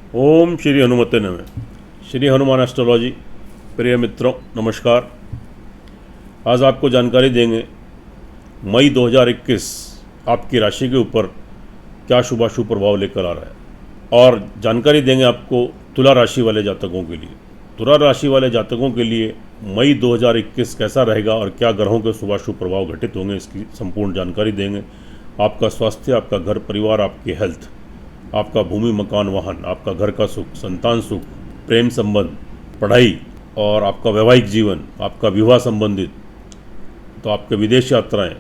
ओम श्री हनुमते नमः। श्री हनुमान एस्ट्रोलॉजी। प्रिय मित्रों नमस्कार। आज आपको जानकारी देंगे मई 2021 आपकी राशि के ऊपर क्या शुभाशुभ प्रभाव लेकर आ रहा है, और जानकारी देंगे आपको तुला राशि वाले जातकों के लिए। तुला राशि वाले जातकों के लिए मई 2021 कैसा रहेगा और क्या ग्रहों के शुभाशुभ प्रभाव घटित होंगे, इसकी संपूर्ण जानकारी देंगे। आपका स्वास्थ्य, आपका घर परिवार, आपकी हेल्थ, आपका भूमि मकान वाहन, आपका घर का सुख, संतान सुख, प्रेम संबंध, पढ़ाई और आपका वैवाहिक जीवन, आपका विवाह संबंधित, तो आपके विदेश यात्राएं,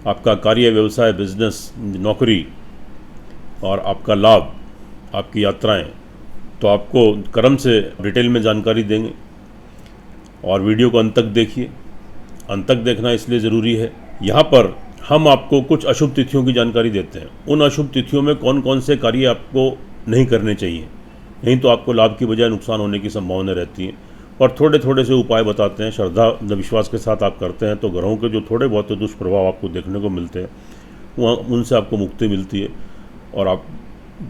आपका कार्य व्यवसाय बिजनेस नौकरी और आपका लाभ, आपकी यात्राएं, तो आपको क्रम से डिटेल में जानकारी देंगे। और वीडियो को अंत तक देखिए। अंत तक देखना इसलिए ज़रूरी है, यहाँ पर हम आपको कुछ अशुभ तिथियों की जानकारी देते हैं। उन अशुभ तिथियों में कौन कौन से कार्य आपको नहीं करने चाहिए, नहीं तो आपको लाभ की बजाय नुकसान होने की संभावना रहती है। और थोड़े थोड़े से उपाय बताते हैं, श्रद्धा विश्वास के साथ आप करते हैं तो ग्रहों के जो थोड़े बहुत दुष्प्रभाव आपको देखने को मिलते हैं वहाँ उनसे आपको मुक्ति मिलती है और आप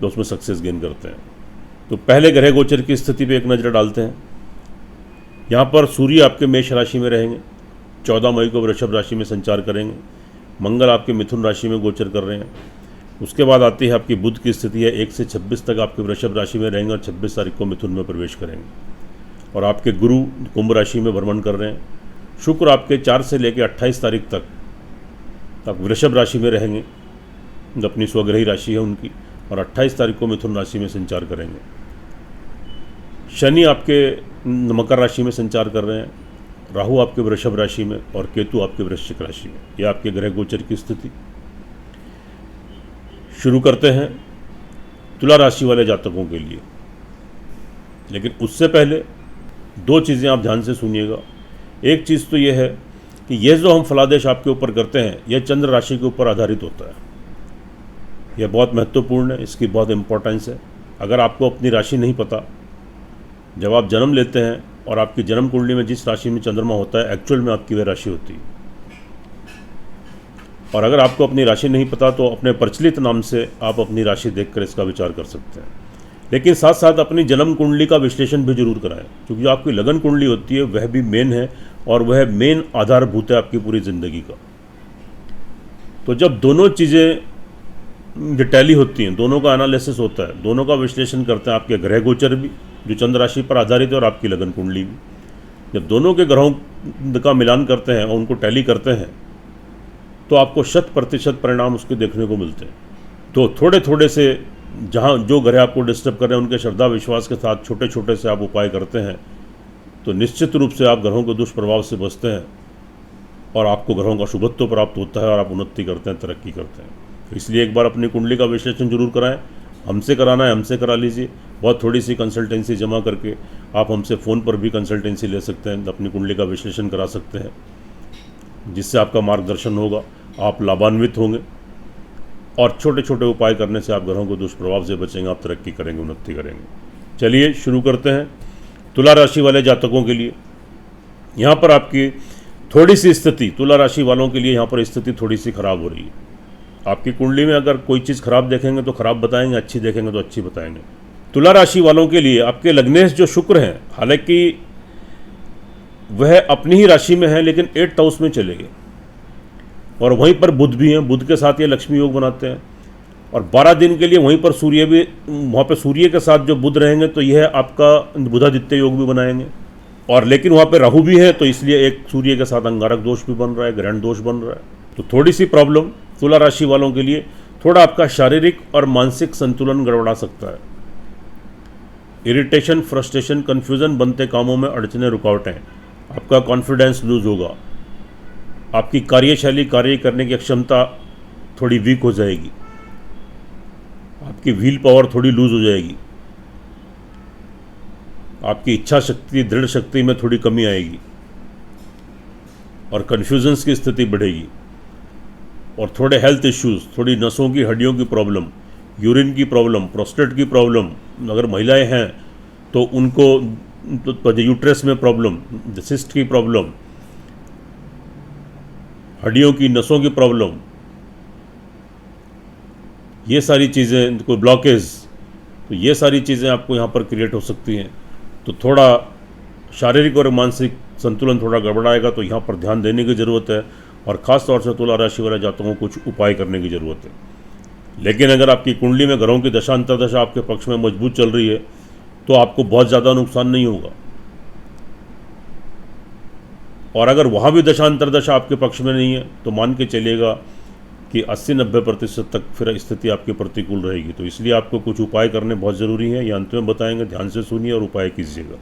उसमें सक्सेस गेन करते हैं। तो पहले ग्रह गोचर की स्थिति पर एक नज़र डालते हैं। यहाँ पर सूर्य आपके मेष राशि में रहेंगे, 14 मई को वृषभ राशि में संचार करेंगे। मंगल आपके मिथुन राशि में गोचर कर रहे हैं। उसके बाद आती है आपकी बुध की स्थिति है, 1 से 26 तक आपके वृषभ राशि में रहेंगे और 26 तारीख को मिथुन में प्रवेश करेंगे। और आपके गुरु कुंभ राशि में भ्रमण कर रहे हैं। शुक्र आपके 4 से लेकर 28 तारीख तक आप वृषभ राशि में रहेंगे, अपनी स्वग्रही राशि है उनकी, और 28 तारीख को मिथुन राशि में संचार करेंगे। शनि आपके मकर राशि में संचार कर रहे हैं, राहु आपके वृषभ राशि में और केतु आपके वृश्चिक राशि में। यह आपके ग्रह गोचर की स्थिति। शुरू करते हैं तुला राशि वाले जातकों के लिए, लेकिन उससे पहले 2 चीज़ें आप ध्यान से सुनिएगा। एक चीज़ तो यह है कि यह जो हम फलादेश आपके ऊपर करते हैं यह चंद्र राशि के ऊपर आधारित होता है। यह बहुत महत्वपूर्ण है, इसकी बहुत इम्पोर्टेंस है। अगर आपको अपनी राशि नहीं पता, जब आप जन्म लेते हैं और आपकी जन्म कुंडली में जिस राशि में चंद्रमा होता है एक्चुअल में आपकी वह राशि होती है। और अगर आपको अपनी राशि नहीं पता तो अपने प्रचलित नाम से आप अपनी राशि देखकर इसका विचार कर सकते हैं। लेकिन साथ साथ अपनी जन्म कुंडली का विश्लेषण भी जरूर कराएं, क्योंकि जो आपकी लगन कुंडली होती है वह भी मेन है और वह मेन आधारभूत है आपकी पूरी ज़िंदगी का। तो जब दोनों चीज़ें टैली होती हैं, दोनों का एनालिसिस होता है, दोनों का विश्लेषण करते हैं, आपके ग्रह गोचर भी जो चंद्र राशि पर आधारित है और आपकी लगन कुंडली भी, जब दोनों के ग्रहों का मिलान करते हैं और उनको टैली करते हैं तो आपको 100% परिणाम उसके देखने को मिलते हैं। तो थोड़े थोड़े से जहाँ जो ग्रह आपको डिस्टर्ब कर रहे हैं उनके श्रद्धा विश्वास के साथ छोटे छोटे से आप उपाय करते हैं तो निश्चित रूप से आप ग्रहों के दुष्प्रभाव से बचते हैं और आपको ग्रहों का शुभत्व प्राप्त होता है और आप उन्नति करते हैं, तरक्की करते हैं। तो इसलिए एक बार अपनी कुंडली का विश्लेषण जरूर कराएं। हमसे कराना है हमसे करा लीजिए। बहुत थोड़ी सी कंसल्टेंसी जमा करके आप हमसे फ़ोन पर भी कंसल्टेंसी ले सकते हैं, अपनी कुंडली का विश्लेषण करा सकते हैं, जिससे आपका मार्गदर्शन होगा, आप लाभान्वित होंगे और छोटे छोटे उपाय करने से आप ग्रहों को दुष्प्रभाव से बचेंगे, आप तरक्की करेंगे, उन्नति करेंगे। चलिए शुरू करते हैं तुला राशि वाले जातकों के लिए। यहाँ पर आपकी थोड़ी सी स्थिति, तुला राशि वालों के लिए यहाँ पर स्थिति थोड़ी सी खराब हो रही है। आपकी कुंडली में अगर कोई चीज़ खराब देखेंगे तो खराब बताएंगे, अच्छी देखेंगे तो अच्छी बताएंगे। तुला राशि वालों के लिए आपके लग्नेश जो शुक्र हैं, हालांकि वह अपनी ही राशि में है लेकिन 8th हाउस में चले गए, और वहीं पर बुध भी हैं। बुध के साथ ये लक्ष्मी योग बनाते हैं और 12 दिन के लिए वहीं पर सूर्य भी, वहाँ पर सूर्य के साथ जो बुध रहेंगे तो यह आपका बुधादित्य योग भी बनाएंगे। और लेकिन वहाँ पर राहु भी है तो इसलिए एक सूर्य के साथ अंगारक दोष भी बन रहा है, ग्रहण दोष बन रहा है। तो थोड़ी सी प्रॉब्लम तुला राशि वालों के लिए, थोड़ा आपका शारीरिक और मानसिक संतुलन गड़बड़ा सकता है। इरिटेशन, फ्रस्ट्रेशन, कन्फ्यूजन, बनते कामों में अड़चने, रुकावटें, आपका कॉन्फिडेंस लूज होगा, आपकी कार्यशैली, कार्य करने की क्षमता थोड़ी वीक हो जाएगी, आपकी व्हील पावर थोड़ी लूज हो जाएगी, आपकी इच्छा शक्ति, दृढ़ शक्ति में थोड़ी कमी आएगी और कन्फ्यूजन्स की स्थिति बढ़ेगी। और थोड़े हेल्थ इश्यूज, थोड़ी नसों की हड्डियों की प्रॉब्लम, यूरिन की प्रॉब्लम, प्रोस्टेट की प्रॉब्लम, अगर महिलाएं हैं तो उनको तो यूट्रस में प्रॉब्लम, सिस्ट की प्रॉब्लम, हड्डियों की नसों की प्रॉब्लम, ये सारी चीज़ें, कोई ब्लॉकेज, तो ये सारी चीज़ें आपको यहाँ पर क्रिएट हो सकती हैं। तो थोड़ा शारीरिक और मानसिक संतुलन थोड़ा गड़बड़ाएगा, तो यहाँ पर ध्यान देने की ज़रूरत है और ख़ास तौर से तुला राशि वाले जातकों को कुछ उपाय करने की ज़रूरत है। लेकिन अगर आपकी कुंडली में ग्रहों की दशा अंतर्दशा आपके पक्ष में मजबूत चल रही है तो आपको बहुत ज़्यादा नुकसान नहीं होगा। और अगर वहाँ भी दशा अंतर्दशा आपके पक्ष में नहीं है तो मान के चलिएगा कि 80-90% तक फिर स्थिति आपके प्रतिकूल रहेगी। तो इसलिए आपको कुछ उपाय करने बहुत ज़रूरी है, ये अंत में बताएंगे, ध्यान से सुनिए और उपाय कीजिएगा।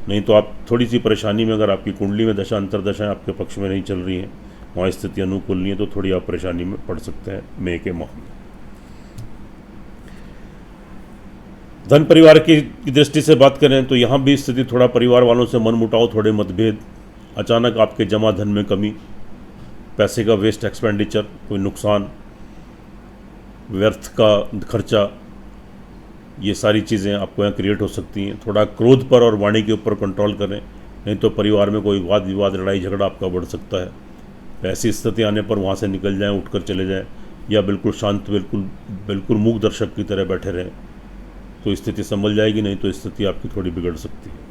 नहीं तो आप थोड़ी सी परेशानी में, अगर आपकी कुंडली में दशा अंतर्दशाएँ आपके पक्ष में नहीं चल रही हैं, वहाँ स्थिति अनुकूल नहीं है, तो थोड़ी आप परेशानी में पड़ सकते हैं मई के माह में। धन परिवार की दृष्टि से बात करें तो यहाँ भी स्थिति थोड़ा परिवार वालों से मनमुटाव, थोड़े मतभेद, अचानक आपके जमा धन में कमी, पैसे का वेस्ट एक्सपेंडिचर, कोई नुकसान, व्यर्थ का खर्चा, ये सारी चीज़ें आपको यहाँ क्रिएट हो सकती हैं। थोड़ा क्रोध पर और वाणी के ऊपर कंट्रोल करें, नहीं तो परिवार में कोई वाद विवाद, लड़ाई झगड़ा आपका बढ़ सकता है। ऐसी स्थिति आने पर वहाँ से निकल जाएं, उठकर चले जाएं, या बिल्कुल शांत, बिल्कुल मूक दर्शक की तरह बैठे रहें, तो स्थिति संभल जाएगी। नहीं तो स्थिति आपकी थोड़ी बिगड़ सकती है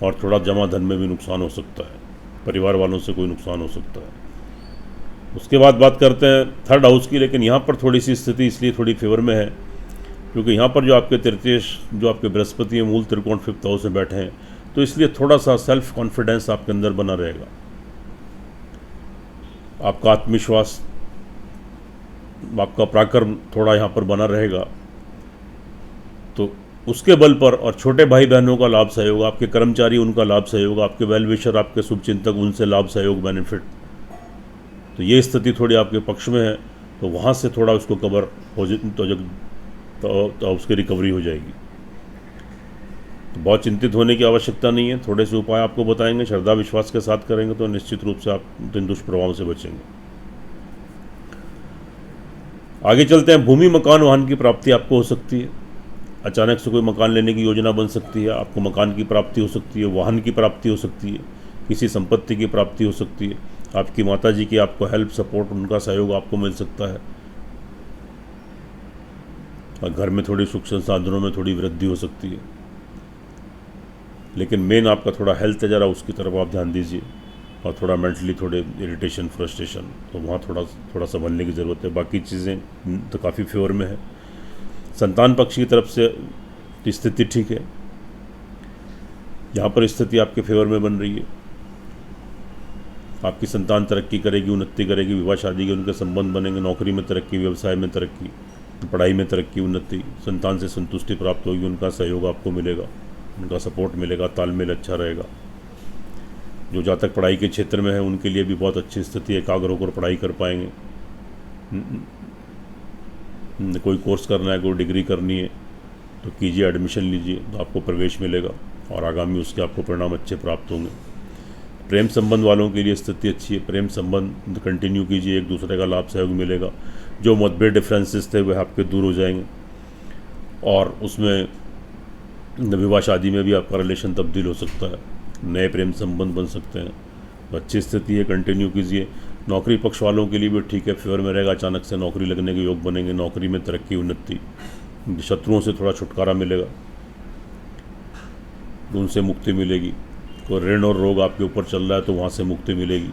और थोड़ा जमा धन में भी नुकसान हो सकता है, परिवार वालों से कोई नुकसान हो सकता है। उसके बाद बात करते हैं थर्ड हाउस की। लेकिन यहाँ पर थोड़ी सी स्थिति इसलिए थोड़ी फेवर में है क्योंकि यहाँ पर जो आपके तृतीयेश, जो आपके बृहस्पति है, मूल त्रिकोण 5th हाउस में बैठे हैं, तो इसलिए थोड़ा सा सेल्फ कॉन्फिडेंस आपके अंदर बना रहेगा। आपका आत्मविश्वास, आपका पराक्रम थोड़ा यहाँ पर बना रहेगा। तो उसके बल पर, और छोटे भाई बहनों का लाभ सहयोग, आपके कर्मचारी उनका लाभ सहयोग, आपके वेल विशर, आपके शुभचिंतक, उनसे लाभ सहयोग, बेनिफिट, तो ये स्थिति थोड़ी आपके पक्ष में है। तो वहाँ से थोड़ा उसको कवर हो तो उसकी रिकवरी हो जाएगी। तो बहुत चिंतित होने की आवश्यकता नहीं है। थोड़े से उपाय आपको बताएंगे, श्रद्धा विश्वास के साथ करेंगे तो निश्चित रूप से आप इन दुष्प्रभाव से बचेंगे। आगे चलते हैं। भूमि, मकान, वाहन की प्राप्ति आपको हो सकती है। अचानक से कोई मकान लेने की योजना बन सकती है, आपको मकान की प्राप्ति हो सकती है, वाहन की प्राप्ति हो सकती है, किसी संपत्ति की प्राप्ति हो सकती है, आपकी माता जी की आपको हेल्प, सपोर्ट, उनका सहयोग आपको मिल सकता है, और घर में थोड़ी सुख संसाधनों में थोड़ी वृद्धि हो सकती है। लेकिन मेन आपका थोड़ा हेल्थ है, ज़रा उसकी तरफ आप ध्यान दीजिए, और थोड़ा मेंटली थोड़े इरिटेशन, फ्रस्ट्रेशन, तो वहाँ थोड़ा संभलने की ज़रूरत है। बाकी चीज़ें तो काफ़ी फेवर में है। संतान पक्ष की तरफ से स्थिति ठीक है, यहाँ पर स्थिति आपके फेवर में बन रही है। आपकी संतान तरक्की करेगी, उन्नति करेगी, विवाह शादी के उनके संबंध बनेंगे, नौकरी में तरक्की, व्यवसाय में तरक्की, पढ़ाई में तरक्की, उन्नति, संतान से संतुष्टि प्राप्त होगी, उनका सहयोग आपको मिलेगा, उनका सपोर्ट मिलेगा, तालमेल अच्छा रहेगा। जो जातक पढ़ाई के क्षेत्र में है उनके लिए भी बहुत अच्छी स्थिति है, एकाग्र होकर पढ़ाई कर पाएंगे। कोई कोर्स करना है, कोई डिग्री करनी है तो कीजिए, एडमिशन लीजिए, तो आपको प्रवेश मिलेगा और आगामी उसके आपको परिणाम अच्छे प्राप्त होंगे। प्रेम संबंध वालों के लिए स्थिति अच्छी है, प्रेम संबंध कंटिन्यू कीजिए, एक दूसरे का लाभ सहयोग मिलेगा। जो मतभेद, डिफरेंसेस थे वह आपके दूर हो जाएंगे, और उसमें विवाह शादी में भी आपका रिलेशन तब्दील हो सकता है, नए प्रेम संबंध बन सकते हैं। तो अच्छी स्थिति है, कंटिन्यू कीजिए। नौकरी पक्ष वालों के लिए भी ठीक है, फेवर में रहेगा, अचानक से नौकरी लगने के योग बनेंगे, नौकरी में तरक्की, उन्नति, शत्रुओं से थोड़ा छुटकारा मिलेगा, उनसे मुक्ति मिलेगी। कोई ऋण और रोग आपके ऊपर चल रहा है तो वहाँ से मुक्ति मिलेगी,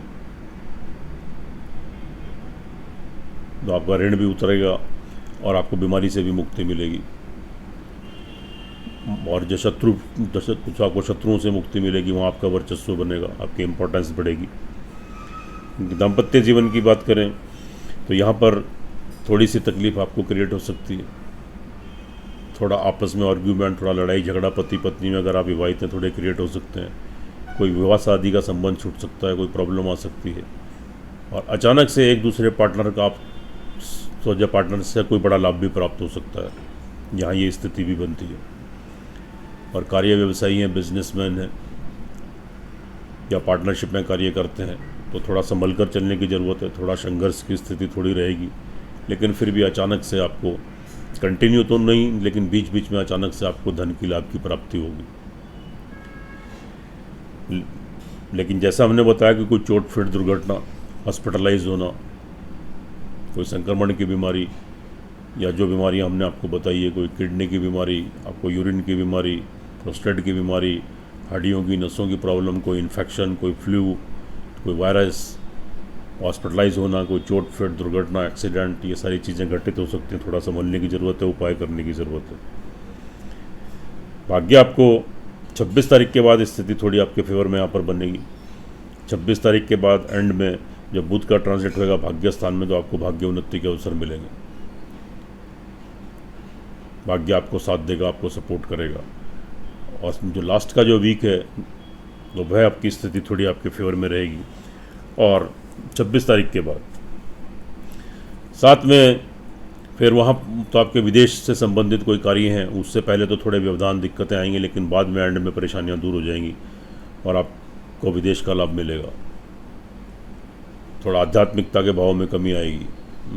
तो आपका ऋण भी उतरेगा और आपको बीमारी से भी मुक्ति मिलेगी। और जो कुछ आपको शत्रुओं से मुक्ति मिलेगी, वहाँ आपका वर्चस्व बनेगा, आपकी इम्पोर्टेंस बढ़ेगी। दाम्पत्य जीवन की बात करें तो यहाँ पर थोड़ी सी तकलीफ आपको क्रिएट हो सकती है, थोड़ा आपस में आर्ग्यूमेंट, थोड़ा लड़ाई झगड़ा, पति पत्नी में अगर आप विवाहित हैं थोड़े क्रिएट हो सकते हैं। कोई विवाह शादी का संबंध छूट सकता है, कोई प्रॉब्लम आ सकती है, और अचानक से एक दूसरे पार्टनर का, आप सोचा पार्टनर से कोई बड़ा लाभ भी प्राप्त हो सकता है, यहाँ ये स्थिति भी बनती है। और कार्य व्यवसायी हैं, बिजनेसमैन हैं या पार्टनरशिप में कार्य करते हैं तो थोड़ा संभल कर चलने की ज़रूरत है, थोड़ा संघर्ष की स्थिति थोड़ी रहेगी। लेकिन फिर भी अचानक से आपको, कंटिन्यू तो नहीं, लेकिन बीच बीच में अचानक से आपको धन की लाभ की प्राप्ति होगी। लेकिन जैसा हमने बताया कि कोई चोट फिट, दुर्घटना, हॉस्पिटलाइज होना, कोई संक्रमण की बीमारी, या जो बीमारियां हमने आपको बताई है, कोई किडनी की बीमारी, आपको यूरिन की बीमारी, प्रोस्टेट की बीमारी, हड्डियों की नसों की प्रॉब्लम, कोई इन्फेक्शन, कोई फ्लू, कोई वायरस, हॉस्पिटलाइज होना, कोई चोट फिट, दुर्घटना, एक्सीडेंट, ये सारी चीज़ें घटित हो सकती हैं। थोड़ा संभलने की ज़रूरत है, उपाय करने की ज़रूरत है। भाग्य आपको 26 तारीख के बाद स्थिति थोड़ी आपके फेवर में यहाँ पर बनेगी। 26 तारीख के बाद एंड में जब बुध का ट्रांजिट होगा भाग्य स्थान में, तो आपको भाग्य उन्नति के अवसर मिलेंगे। भाग्य आपको साथ देगा, आपको सपोर्ट करेगा। और जो लास्ट का जो वीक है तो वह आपकी स्थिति थोड़ी आपके फेवर में रहेगी। और 26 तारीख के बाद साथ में फिर वहाँ तो आपके विदेश से संबंधित कोई कार्य हैं, उससे पहले तो थोड़े व्यवधान दिक्कतें आएंगी, लेकिन बाद में एंड में परेशानियाँ दूर हो जाएंगी और आपको विदेश का लाभ मिलेगा। थोड़ा आध्यात्मिकता के भाव में कमी आएगी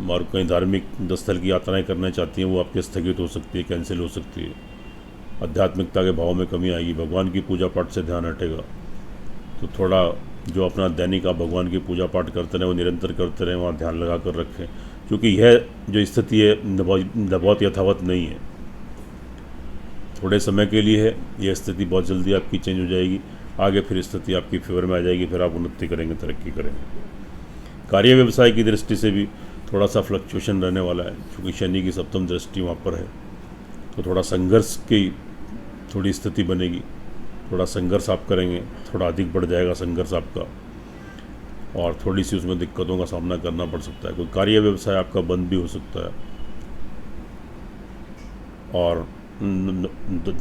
और कहीं धार्मिक स्थल की यात्राएं करना चाहती हैं वो आपकी स्थगित हो सकती है, कैंसिल हो सकती है। आध्यात्मिकता के भाव में कमी आएगी, भगवान की पूजा पाठ से ध्यान हटेगा। तो थोड़ा जो अपना दैनिक आप भगवान की पूजा पाठ करते रहें, वो निरंतर करते रहें, वहाँ ध्यान लगा कर रखें, क्योंकि यह जो स्थिति है बहुत यथावत नहीं है, थोड़े समय के लिए है। यह स्थिति बहुत जल्दी आपकी चेंज हो जाएगी, आगे फिर स्थिति आपकी फेवर में आ जाएगी, फिर आप उन्नति करेंगे, तरक्की करेंगे। कार्य व्यवसाय की दृष्टि से भी थोड़ा सा फ्लक्चुएशन रहने वाला है, क्योंकि शनि की सप्तम दृष्टि वहाँ पर है, तो थोड़ा संघर्ष की थोड़ी स्थिति बनेगी। थोड़ा संघर्ष आप करेंगे, थोड़ा अधिक बढ़ जाएगा संघर्ष आपका, और थोड़ी सी उसमें दिक्कतों का सामना करना पड़ सकता है। कोई कार्य व्यवसाय आपका बंद भी हो सकता है। और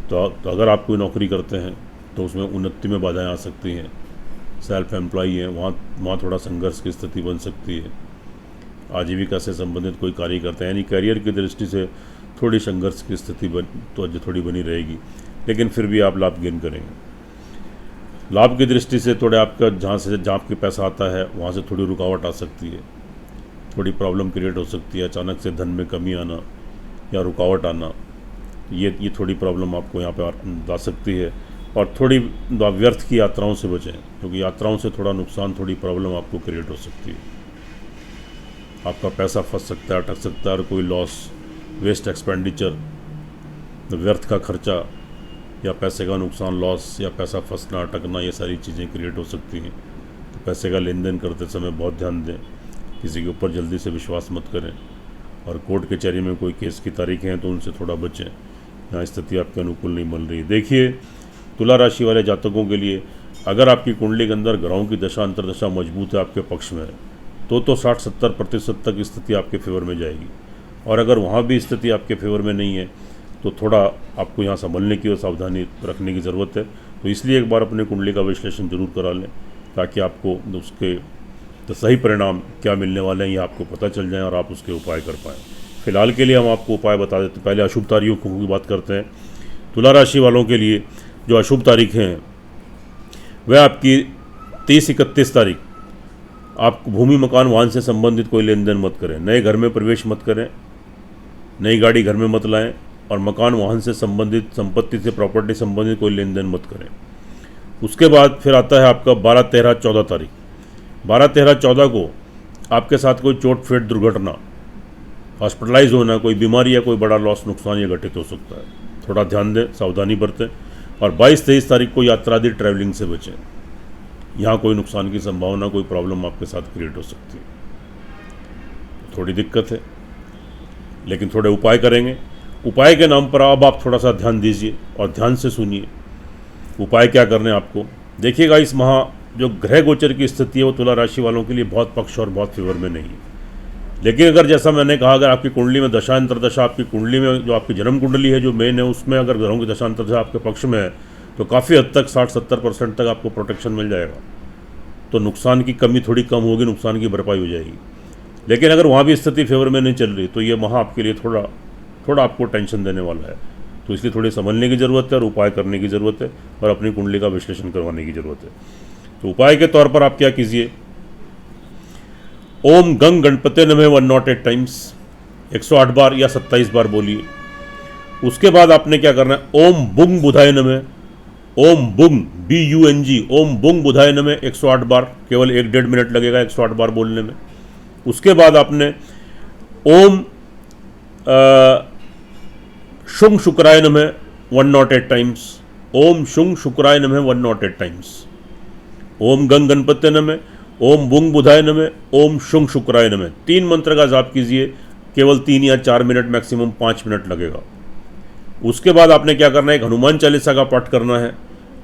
तो अगर आप कोई नौकरी करते हैं तो उसमें उन्नति में बाधाएं आ सकती हैं। सेल्फ एम्प्लॉई हैं, वहाँ थोड़ा संघर्ष की स्थिति बन सकती है। आजीविका से संबंधित कोई कार्य करते हैं, यानी करियर की दृष्टि से थोड़ी संघर्ष की स्थिति तो थोड़ी बनी रहेगी, लेकिन फिर भी आप लाभ गेन करेंगे। लाभ की दृष्टि से थोड़े आपका जहाँ आपके पैसा आता है वहाँ से थोड़ी रुकावट आ सकती है, थोड़ी प्रॉब्लम क्रिएट हो सकती है। अचानक से धन में कमी आना या रुकावट आना, ये थोड़ी प्रॉब्लम आपको यहाँ पे आ सकती है। और थोड़ी व्यर्थ की यात्राओं से बचें, क्योंकि यात्राओं से थोड़ा नुकसान, थोड़ी प्रॉब्लम आपको क्रिएट हो सकती है। आपका पैसा फंस सकता है, अटक सकता है, और कोई लॉस, वेस्ट एक्सपेंडिचर, व्यर्थ का खर्चा या पैसे का नुकसान, लॉस या पैसा फंसना, अटकना, ये सारी चीज़ें क्रिएट हो सकती हैं। तो पैसे का लेन देन करते समय बहुत ध्यान दें, किसी के ऊपर जल्दी से विश्वास मत करें। और कोर्ट कचहरी में कोई केस की तारीखें हैं तो उनसे थोड़ा बचें, यहाँ स्थिति आपके अनुकूल नहीं बन रही। देखिए, तुला राशि वाले जातकों के लिए अगर आपकी कुंडली के अंदर ग्रहों की दशा अंतर्दशा मजबूत है, आपके पक्ष में है, तो 60-70% तक स्थिति आपके फेवर में जाएगी। और अगर वहाँ भी स्थिति आपके फेवर में नहीं है तो थोड़ा आपको यहाँ संभलने की और सावधानी रखने की ज़रूरत है। तो इसलिए एक बार अपने कुंडली का विश्लेषण जरूर करा लें, ताकि आपको उसके तो सही परिणाम क्या मिलने वाले हैं ये आपको पता चल जाए और आप उसके उपाय कर पाएँ। फिलहाल के लिए हम आपको उपाय बता देते हैं। पहले अशुभ तारीखों की बात करते हैं। तुला राशि वालों के लिए जो अशुभ तारीखें हैं वह आपकी 30-31 तारीख। आप भूमि मकान वाहन से संबंधित कोई लेन देन मत करें, नए घर में प्रवेश मत करें, नई गाड़ी घर में मत लाएं, और मकान वाहन से संबंधित, संपत्ति से, प्रॉपर्टी संबंधित कोई लेन देन मत करें। उसके बाद फिर आता है आपका 12-13-14 तारीख। 12-13-14 को आपके साथ कोई चोट फेट, दुर्घटना, हॉस्पिटलाइज होना, कोई बीमारी या कोई बड़ा लॉस, नुकसान ये घटित हो सकता है। थोड़ा ध्यान दें, सावधानी बरतें। और 22-23 तारीख को यात्रा आदि ट्रैवलिंग से बचें, यहाँ कोई नुकसान की संभावना, कोई प्रॉब्लम आपके साथ क्रिएट हो सकती है। थोड़ी दिक्कत है, लेकिन थोड़े उपाय करेंगे। उपाय के नाम पर अब आप थोड़ा सा ध्यान दीजिए और ध्यान से सुनिए उपाय क्या करने आपको। देखिएगा, इस माह जो ग्रह गोचर की स्थिति है वो तुला राशि वालों के लिए बहुत पक्ष और बहुत फेवर में नहीं है। लेकिन अगर जैसा मैंने कहा, अगर आपकी कुंडली में दशा अंतरदशा, आपकी कुंडली में जो आपकी जन्म कुंडली है जो मेन है, उसमें अगर ग्रहों की दशा अंतरदशा आपके पक्ष में है तो काफ़ी हद तक 60-70% तक आपको प्रोटेक्शन मिल जाएगा। तो नुकसान की कमी थोड़ी कम होगी, नुकसान की भरपाई हो जाएगी। लेकिन अगर वहाँ भी स्थिति फेवर में नहीं चल रही तो ये माह आपके लिए थोड़ा आपको टेंशन देने वाला है। तो इसलिए थोड़ी समझने की ज़रूरत है और उपाय करने की ज़रूरत है और अपनी कुंडली का विश्लेषण करवाने की ज़रूरत है। तो उपाय के तौर पर आप क्या कीजिए, ओम गंग गणपते नमः 108 टाइम्स, 108 बार या 27 बार बोलिए। उसके बाद आपने क्या करना है, ओम बुंग बुधाय नमः, ओम बुंग BUNG, ओम बुंग बुधाय नमः 108 बार, केवल 1-1.5 मिनट लगेगा 108 बार बोलने में। उसके बाद आपने ओम शुंग शुक्राय नमः 108 टाइम्स, ओम शुंग शुक्राय नमः 108 टाइम्स, ओम गंग गणपत्य नमः, ओम बुंग बुधाय नमः, ओम शुंग शुक्राय नमः। 3 मंत्र का जाप कीजिए, केवल 3 या 4 मिनट, मैक्सिमम 5 मिनट लगेगा। उसके बाद आपने क्या करना है, एक हनुमान चालीसा का पाठ करना है,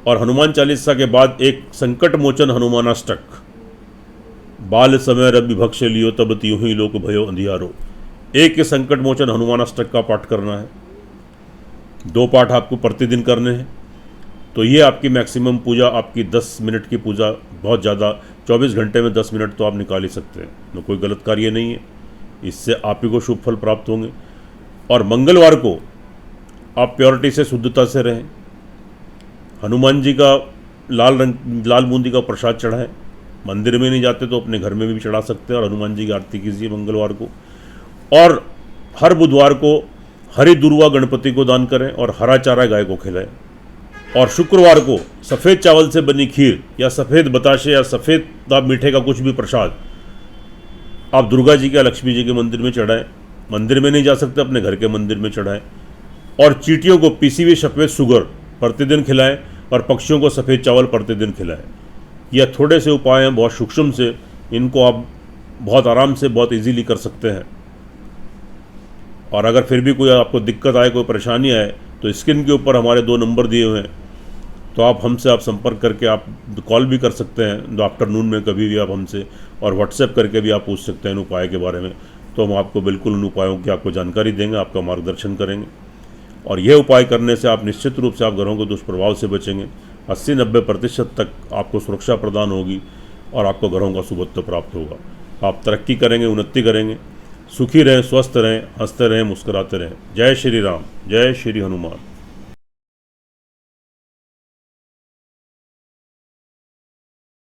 और हनुमान चालीसा के बाद एक संकट मोचन हनुमानाष्टक, बाल समय रवि भक्ष लियो तब त्यों ही लोक भयो अंधियारो, एक संकट मोचन हनुमानाष्टक का पाठ करना है। 2 पाठ आपको प्रतिदिन करने हैं। तो ये आपकी मैक्सिमम पूजा, आपकी 10 मिनट की पूजा, बहुत ज़्यादा 24 घंटे में 10 मिनट तो आप निकाल ही सकते हैं। तो कोई गलत कार्य नहीं है, इससे आप ही को शुभ फल प्राप्त होंगे। और मंगलवार को आप प्योरिटी से, शुद्धता से रहें। हनुमान जी का लाल बूंदी का प्रसाद चढ़ाएं। मंदिर में नहीं जाते तो अपने घर में भी चढ़ा सकते हैं, और हनुमान जी की आरती कीजिए मंगलवार को। और हर बुधवार को हरी दुर्वा गणपति को दान करें, और हरा चारा गाय को खिलाएं। और शुक्रवार को सफ़ेद चावल से बनी खीर, या सफ़ेद बताशे, या सफ़ेद मीठे का कुछ भी प्रसाद आप दुर्गा जी के, लक्ष्मी जी के मंदिर में चढ़ाएं। मंदिर में नहीं जा सकते, अपने घर के मंदिर में चढ़ाएं। और चींटियों को पीसी हुई सफ़ेद शुगर प्रतिदिन खिलाएं, और पक्षियों को सफ़ेद चावल प्रतिदिन खिलाएं। यह थोड़े से उपाय हैं, बहुत सूक्ष्म से, इनको आप बहुत आराम से, बहुत इजीली कर सकते हैं। और अगर फिर भी कोई आपको दिक्कत आए, कोई परेशानी आए, तो स्क्रीन के ऊपर हमारे 2 नंबर दिए हुए हैं, तो आप हमसे संपर्क करके आप कॉल भी कर सकते हैं आफ्टरनून में कभी भी आप हमसे, और व्हाट्सएप करके भी आप पूछ सकते हैं इन उपाय के बारे में। तो हम आपको बिल्कुल उन उपायों की आपको जानकारी देंगे, आपका मार्गदर्शन करेंगे। और यह उपाय करने से आप निश्चित रूप से आप घरों के दुष्प्रभाव से बचेंगे। 80-90% तक आपको सुरक्षा प्रदान होगी, और आपको घरों का सुबत्व प्राप्त होगा। आप तरक्की करेंगे, उन्नति करेंगे, सुखी रहें, स्वस्थ रहें, हंसते रहें, मुस्कुराते रहें। जय श्री राम, जय श्री हनुमान।